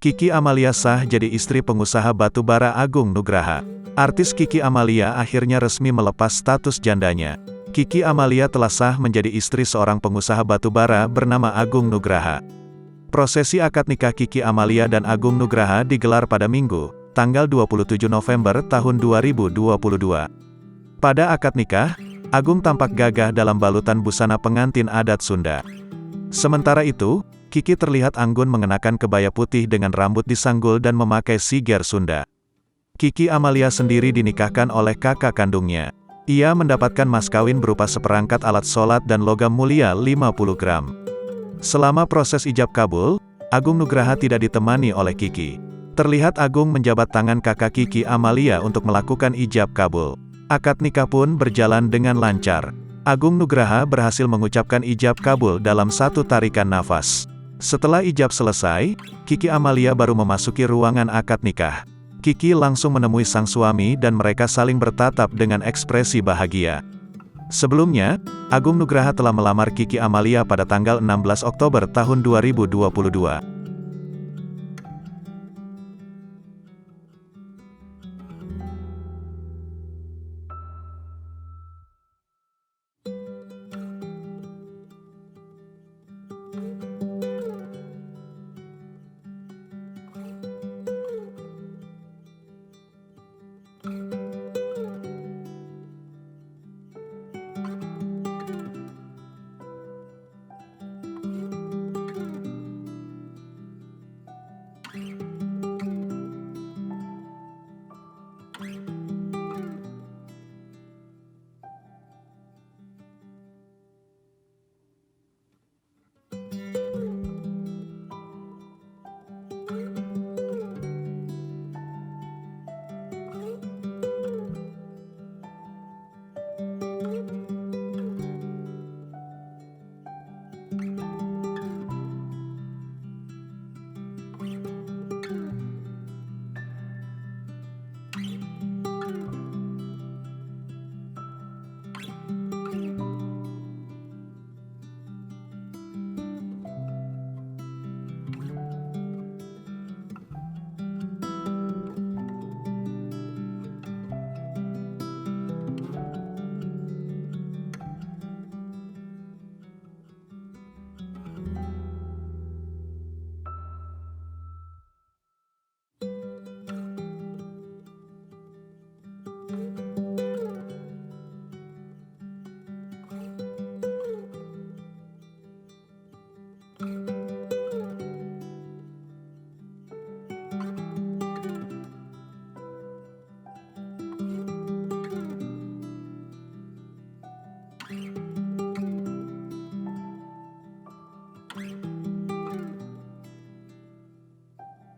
Kiki Amalia sah jadi istri pengusaha batubara Agung Nugraha. Artis Kiki Amalia akhirnya resmi melepas status jandanya. Kiki Amalia telah sah menjadi istri seorang pengusaha batubara bernama Agung Nugraha. Prosesi akad nikah Kiki Amalia dan Agung Nugraha digelar pada Minggu, tanggal 27 November tahun 2022. Pada akad nikah, Agung tampak gagah dalam balutan busana pengantin adat Sunda. Sementara itu, Kiki terlihat anggun mengenakan kebaya putih dengan rambut disanggul dan memakai siger Sunda. Kiki Amalia sendiri dinikahkan oleh kakak kandungnya. Ia mendapatkan mas kawin berupa seperangkat alat sholat dan logam mulia 50 gram. Selama proses ijab kabul, Agung Nugraha tidak ditemani oleh Kiki. Terlihat Agung menjabat tangan kakak Kiki Amalia untuk melakukan ijab kabul. Akad nikah pun berjalan dengan lancar. Agung Nugraha berhasil mengucapkan ijab kabul dalam satu tarikan nafas. Setelah ijab selesai, Kiki Amalia baru memasuki ruangan akad nikah. Kiki langsung menemui sang suami dan mereka saling bertatap dengan ekspresi bahagia. Sebelumnya, Agung Nugraha telah melamar Kiki Amalia pada tanggal 16 Oktober tahun 2022.